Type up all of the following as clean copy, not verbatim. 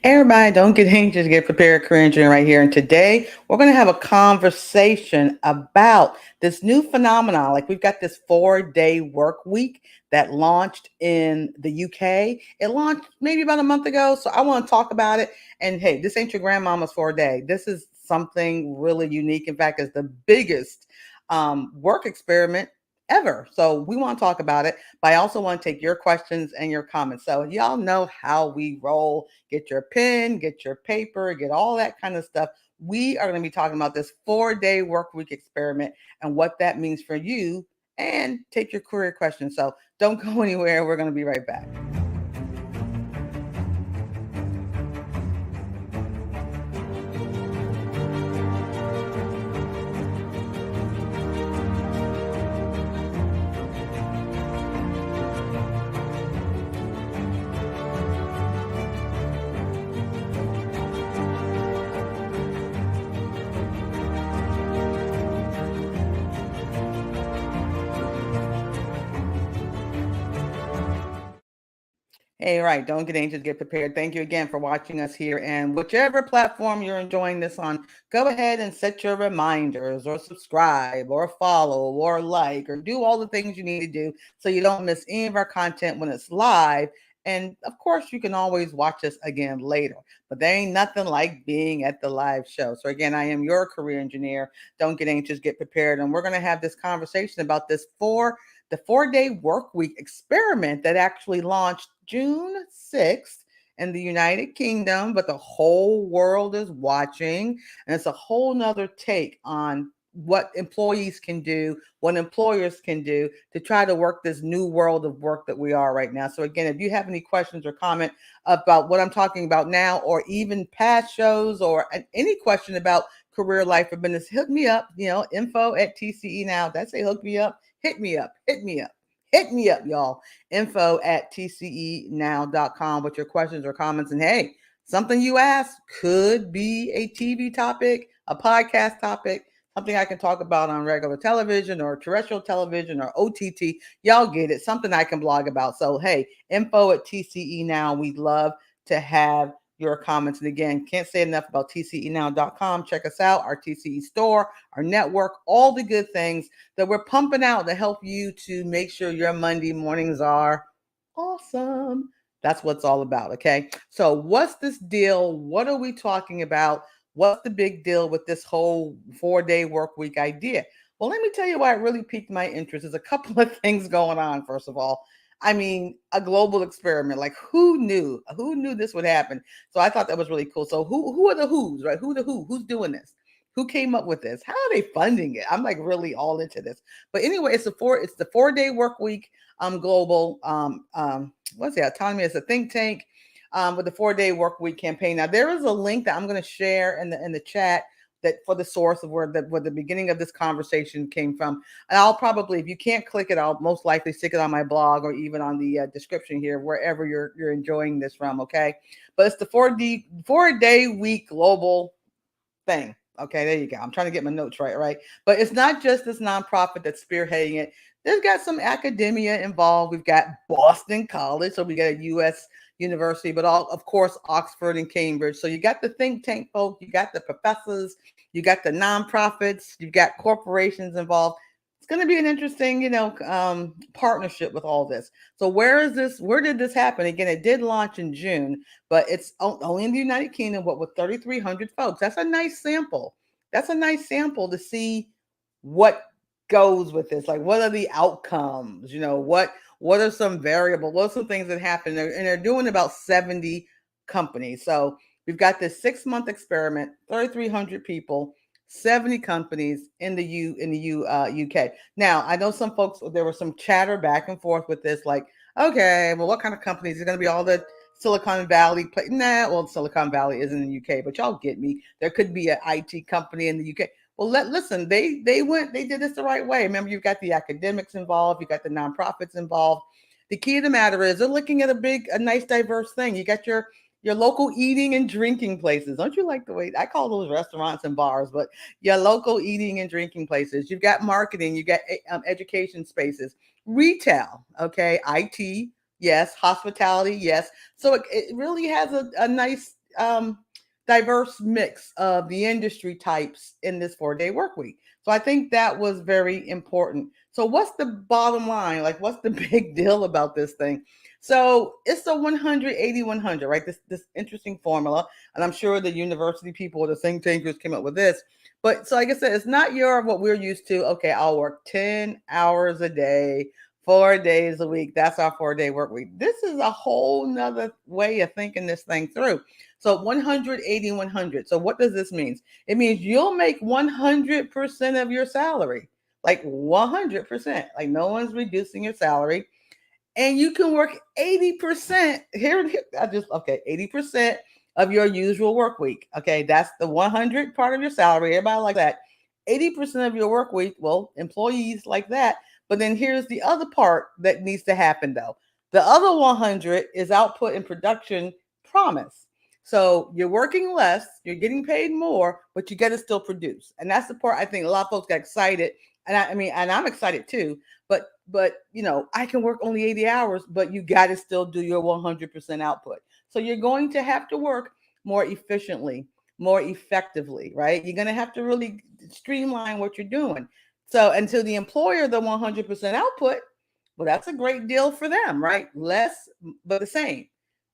Hey everybody, don't get anxious, get prepared, career engineering right here. And today we're going to have a conversation about this new phenomenon. Like we've got this 4-day work week that launched in the UK. It launched maybe about a month ago. So I want to talk about it. And hey, this ain't your grandmama's 4-day. This is something really unique. In fact, it's the biggest work experiment ever. So we want to talk about it, but I also want to take your questions and your comments. So y'all know how we roll. Get your pen, get your paper, get all that kind of stuff. We are going to be talking about this 4-day work week experiment and what that means for you, and take your career questions. So don't go anywhere. We're going to be right back. Hey, right. Don't get anxious, get prepared. Thank you again for watching us here. And whichever platform you're enjoying this on, go ahead and set your reminders or subscribe or follow or like or do all the things you need to do so you don't miss any of our content when it's live. And of course, you can always watch us again later, but there ain't nothing like being at the live show. So again, I am your career engineer. Don't get anxious, get prepared. And we're going to have this conversation about the 4-day work week experiment that actually launched June 6th in the United Kingdom, but the whole world is watching. And it's a whole nother take on what employees can do, what employers can do to try to work this new world of work that we are right now. So again, if you have any questions or comment about what I'm talking about now, or even past shows, or any question about career life or business, hit me up, info at TCE now. That's a hook me up, hit me up, hit me up. Hit me up, y'all. Info at tcenow.com with your questions or comments. And hey, something you asked could be a TV topic, a podcast topic, something I can talk about on regular television or terrestrial television or OTT. Y'all get it. Something I can blog about. So hey, info at TCE Now. We'd love to have your comments. And again, can't say enough about tcenow.com. Check us out, our TCE store, our network, all the good things that we're pumping out to help you to make sure your Monday mornings are awesome. That's what it's all about. Okay. So what's this deal? What are we talking about? What's the big deal with this whole 4-day work week idea? Well, let me tell you why it really piqued my interest. There's a couple of things going on. First of all, I mean, a global experiment. Like who knew? Who knew this would happen? So I thought that was really cool. So who are the who's, right? Who's doing this? Who came up with this? How are they funding it? I'm like really all into this. But anyway, it's the 4-day work week global what's the autonomy? It's a think tank with the 4-day work week campaign. Now there is a link that I'm going to share in the chat that for the source of where the beginning of this conversation came from. And I'll probably, if you can't click it, I'll most likely stick it on my blog or even on the description here, wherever you're enjoying this from. Okay, but it's the 4-day week global thing. Okay, there you go. I'm trying to get my notes right. But it's not just this nonprofit that's spearheading it. There's got some academia involved. We've got Boston College, so we got a U.S. university, but all, of course, Oxford and Cambridge. So you got the think tank folk, you got the professors, you got the nonprofits, you've got corporations involved. It's going to be an interesting, partnership with all this. So where did this happen? Again, it did launch in June, but it's only in the United Kingdom, what, with 3,300 folks. That's a nice sample. That's a nice sample to see what goes with this. Like, what are the outcomes? What are some variables? What are some things that happen? And they're doing about 70 companies. So we've got this 6-month experiment, 3,300 people, 70 companies in the UK. Now, I know some folks, there was some chatter back and forth with this, like, okay, well, what kind of companies? Is it going to be all the Silicon Valley? Nah, well, Silicon Valley isn't in the UK, but y'all get me. There could be an IT company in the UK. Well, listen, they did this the right way. Remember, you've got the academics involved, you got the nonprofits involved. The key of the matter is they're looking at a nice, diverse thing. You got your local eating and drinking places. Don't you like the way I call those restaurants and bars, but your local eating and drinking places. You've got marketing, you got education spaces, retail, okay, IT, yes, hospitality, yes. So it really has a nice diverse mix of the industry types in this 4-day work week. So I think that was very important. So what's the bottom line? Like, what's the big deal about this thing? So it's the 180-100, right? This interesting formula, and I'm sure the university people or the think tankers came up with this. But so like I said, it's not what we're used to. Okay, I'll work 10 hours a day, 4 days a week. That's our 4-day work week. This is a whole nother way of thinking this thing through. So 180-100. So what does this mean? It means you'll make 100% of your salary, like 100%. Like no one's reducing your salary, and you can work 80% here. I just okay, 80% of your usual work week. Okay, that's the 100 part of your salary. Everybody like that. 80% of your work week. Well, employees like that. But then here's the other part that needs to happen though. The other 100 is output and production promise. So you're working less, you're getting paid more, but you got to still produce. And that's the part I think a lot of folks got excited. And I mean, and I'm excited too. But I can work only 80 hours, but you got to still do your 100% output. So you're going to have to work more efficiently, more effectively, right? You're going to have to really streamline what you're doing. So until the employer, the 100% output, well, that's a great deal for them, right? Less, but the same.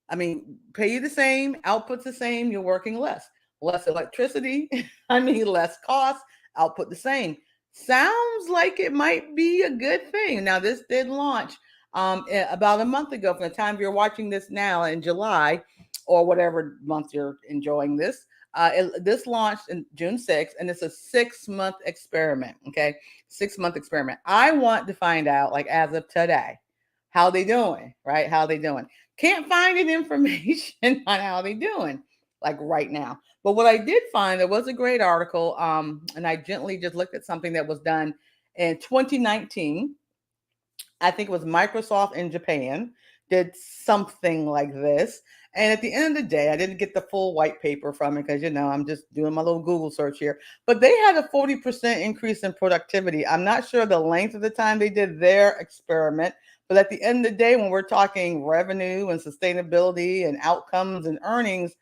I mean, pay you the same, output's the same, you're working less. Less electricity, less cost, output the same. Sounds like it might be a good thing. Now, this did launch about a month ago from the time you're watching this now in July or whatever month you're enjoying this. This launched in June 6th, and it's a 6-month experiment, okay? 6-month experiment. I want to find out, like as of today, how they doing, right? How they doing. Can't find any information on how they doing, like right now. But what I did find, there was a great article, and I gently just looked at something that was done in 2019. I think it was Microsoft in Japan did something like this. And at the end of the day, I didn't get the full white paper from it because, I'm just doing my little Google search here. But they had a 40% increase in productivity. I'm not sure the length of the time they did their experiment. But at the end of the day, when we're talking revenue and sustainability and outcomes and earnings,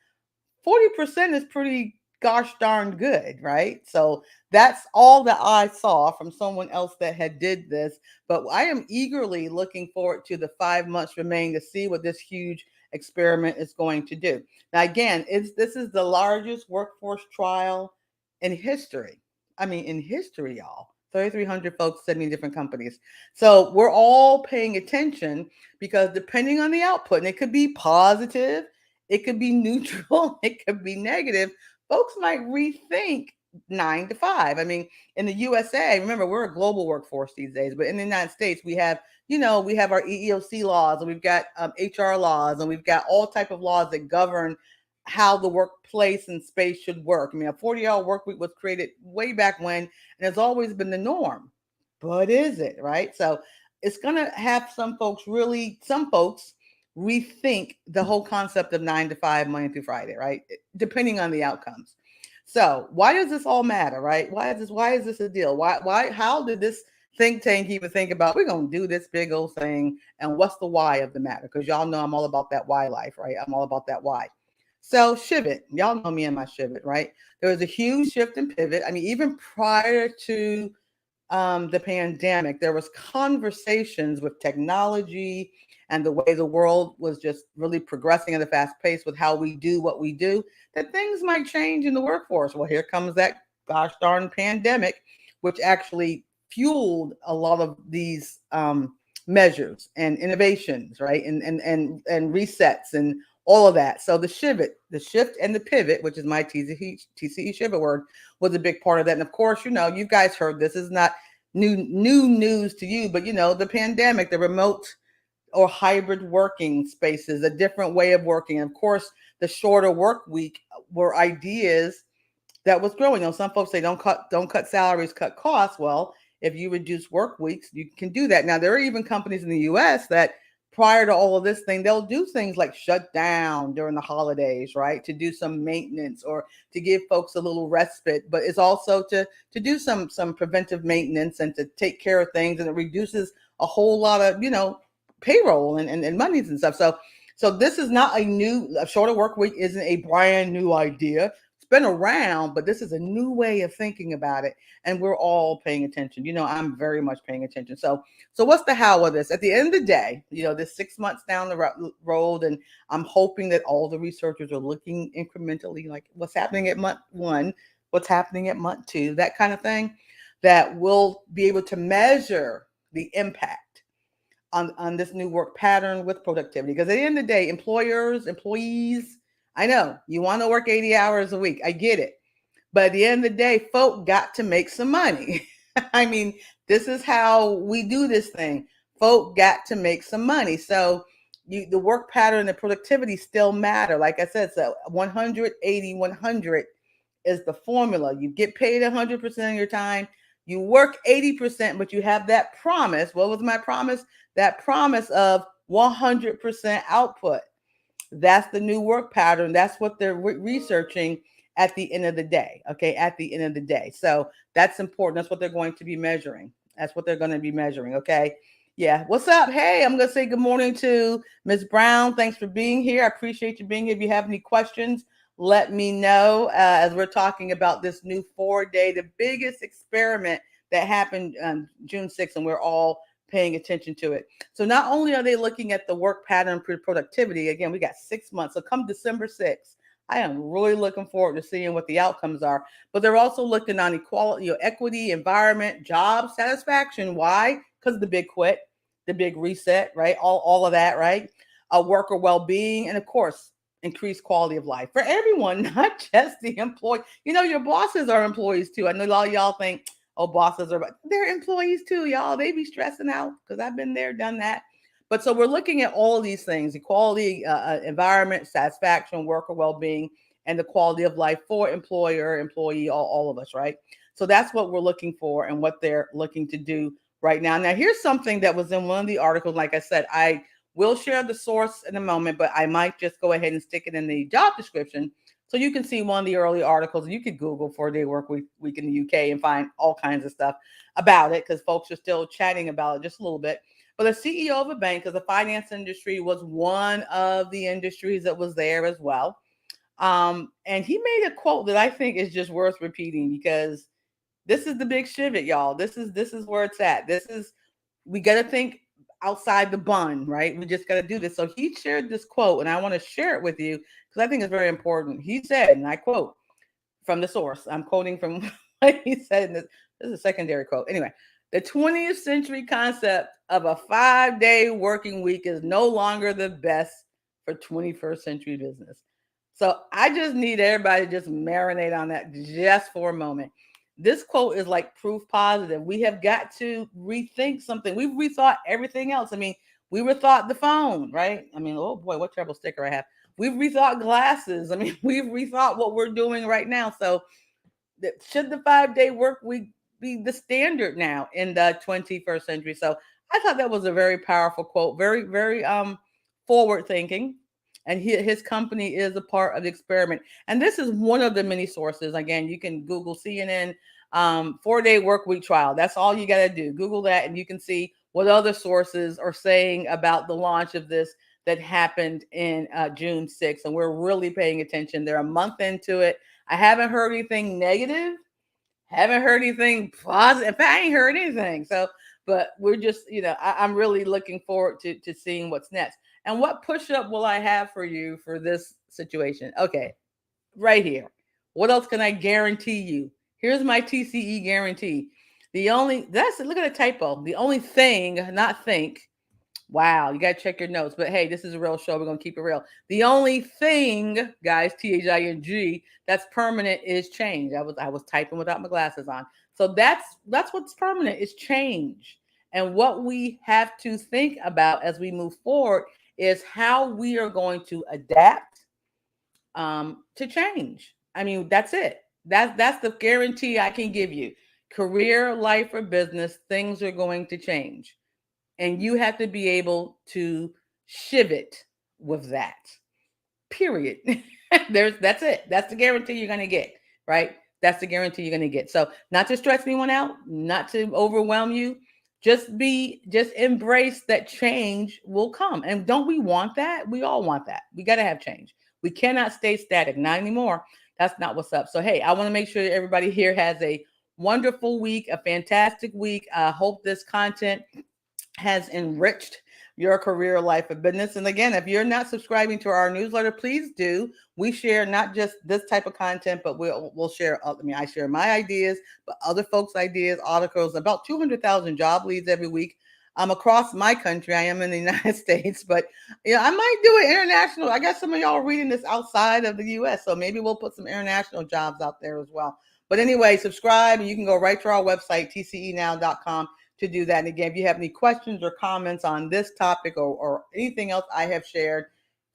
40% is pretty gosh darn good, right? So that's all that I saw from someone else that had did this. But I am eagerly looking forward to the 5 months remaining to see what this huge experiment is going to do. Now, again, this is the largest workforce trial in history. In history, y'all. 3,300 folks, 70 different companies. So we're all paying attention because depending on the output, and it could be positive, it could be neutral, it could be negative, folks might rethink 9 to 5. In the USA, remember, we're a global workforce these days, but in the United States, we have our EEOC laws, and we've got HR laws, and we've got all type of laws that govern how the workplace and space should work. A 40-hour work week was created way back when, and it's always been the norm. But is it, right? So it's going to have some folks rethink the whole concept of 9 to 5, Monday through Friday, right? Depending on the outcomes. So why does this all matter, right? Why is this a deal? How did this think tank even think about, we're going to do this big old thing, and what's the why of the matter? Because y'all know I'm all about that why life, right? I'm all about that why. So Shivit, y'all know me and my Shivit, right? There was a huge shift and pivot. Even prior to the pandemic, there was conversations with technology and the way the world was just really progressing at a fast pace with how we do what we do, that things might change in the workforce. Well, here comes that gosh darn pandemic, which actually fueled a lot of these measures and innovations, right? And resets and all of that. So the shift and the pivot, which is my TCE Shivit word, was a big part of that. And of course, you guys heard this is not new news to you, but the pandemic, the remote or hybrid working spaces, a different way of working. And of course, the shorter work week were ideas that was growing. Some folks say don't cut salaries, cut costs. Well, if you reduce work weeks, you can do that. Now, there are even companies in the US that prior to all of this thing, they'll do things like shut down during the holidays, right? To do some maintenance or to give folks a little respite, but it's also to do some preventive maintenance and to take care of things. And it reduces a whole lot of, payroll and monies and stuff. So this is not a shorter work week isn't a brand new idea. It's been around, but this is a new way of thinking about it. And we're all paying attention. I'm very much paying attention. So what's the how of this? At the end of the day, this 6 months down the road, and I'm hoping that all the researchers are looking incrementally, like what's happening at month 1, what's happening at month 2, that kind of thing, that we'll be able to measure the impact on this new work pattern with productivity. Because at the end of the day, employees, I know you want to work 80 hours a week. I get it. But at the end of the day, folk got to make some money. I mean, this is how we do this thing. Folk got to make some money. So the work pattern and productivity still matter. Like I said, so 100, 80, 100 is the formula. You get paid 100% of your time. You work 80%, but you have that promise. What was my promise? That promise of 100% output. That's the new work pattern. That's what they're researching at the end of the day. Okay, at the end of the day. So that's important. That's what they're going to be measuring. That's what they're going to be measuring. Okay. Yeah. What's up? Hey, I'm going to say good morning to Ms. Brown. Thanks for being here. I appreciate you being here. If you have any questions, let me know as we're talking about this new 4-day, the biggest experiment that happened June 6th, and we're all paying attention to it. So not only are they looking at the work pattern productivity, again, we got 6 months. So come December 6th, I am really looking forward to seeing what the outcomes are. But they're also looking on equality, equity, environment, job satisfaction. Why? Because the big quit, the big reset, right? All of that, right? Worker well-being, and of course, increased quality of life for everyone, not just the employee. Your bosses are employees too. I know a lot of y'all think, oh, bosses they're employees too, y'all. They be stressing out because I've been there, done that. But so we're looking at all of these things: equality, environment, satisfaction, worker well-being, and the quality of life for employer, employee, all of us, right? So that's what we're looking for and what they're looking to do right now. Now, here's something that was in one of the articles. Like I said, I will share the source in a moment, but I might just go ahead and stick it in the job description so you can see one of the early articles. You could Google 4-day work week in the UK and find all kinds of stuff about it, because folks are still chatting about it just a little bit. But the CEO of a bank, because the finance industry was one of the industries that was there as well. And he made a quote that I think is just worth repeating, because this is the big shivit, y'all. This is where it's at. We got to think outside the bun, right? We just got to do this. So he shared this quote, and I want to share it with you because I think it's very important. He said, and I quote from the source, I'm quoting from what he said. This is a secondary quote. Anyway, the 20th century concept of a 5-day working week is no longer the best for 21st century business. So I just need everybody to just marinate on that just for a moment. This quote is like proof positive. We have got to rethink something. We've rethought everything else. I mean, we rethought the phone, right? I mean, oh boy, what terrible sticker I have. We've rethought glasses. I mean, we've rethought what we're doing right now. So should the 5-day work week be the standard now in the 21st century? So I thought that was a very powerful quote, very, very forward thinking. And his company is a part of the experiment. And this is one of the many sources. Again, you can Google CNN 4-day work week trial. That's all you got to do. Google that, and you can see what other sources are saying about the launch of this that happened in June 6th. And we're really paying attention. They're a month into it. I haven't heard anything negative. Haven't heard anything positive. In fact, I ain't heard anything. So, but we're just, I'm really looking forward to seeing what's next. And what push-up will I have for you for this situation? Okay, right here. What else can I guarantee you? Here's my TCE guarantee. Look at the typo. The only thing, not think. Wow, you got to check your notes. But hey, this is a real show. We're going to keep it real. The only thing, guys, THING, that's permanent is change. I was typing without my glasses on. So that's what's permanent is change. And what we have to think about as we move forward is how we are going to adapt to change. I mean, that's it. That's the guarantee I can give you. Career, life, or business, things are going to change. And you have to be able to it with that. Period. That's it. That's the guarantee you're going to get, right? That's the guarantee you're going to get. So not to stress anyone out, not to overwhelm you. just embrace that change will come. And don't we want that? We all want that. We got to have change. We cannot stay static, not anymore. That's not what's up. So hey, I want to make sure everybody here has a wonderful week, a fantastic week. I hope this content has enriched your career, life, and business. And again, if you're not subscribing to our newsletter, please do. We share not just this type of content, but we'll share. I mean, I share my ideas, but other folks' ideas, articles, about 200,000 job leads every week. I'm across my country. I am in the United States, but I might do it international. I got some of y'all reading this outside of the U.S., so maybe we'll put some international jobs out there as well. But anyway, subscribe, and you can go right to our website, tcenow.com, to do that. And again, if you have any questions or comments on this topic or anything else I have shared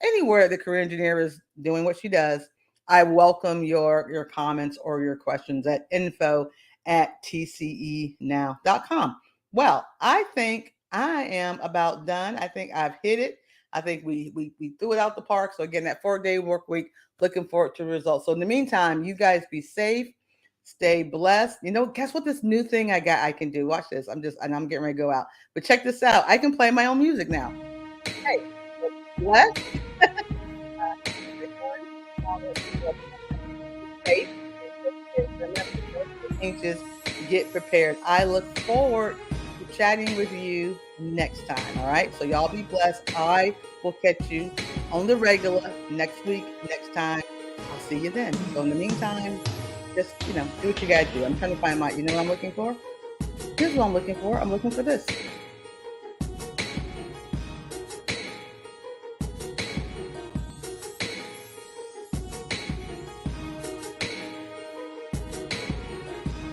anywhere the career engineer is doing what she does, I welcome your comments or your questions at info@tcenow.com. Well, I think I am about done. I think I've hit it. I think we threw it out the park. So again, that 4-day work week, looking forward to results. So in the meantime, you guys be safe. Stay blessed. Guess what this new thing I can do? Watch this. I'm getting ready to go out. But check this out. I can play my own music now. Hey, what? Changes, get prepared. I look forward to chatting with you next time. All right. So y'all be blessed. I will catch you on the regular next week, next time. I'll see you then. So in the meantime, just, do what you gotta do. I'm trying to find you know what I'm looking for? Here's what I'm looking for. I'm looking for this.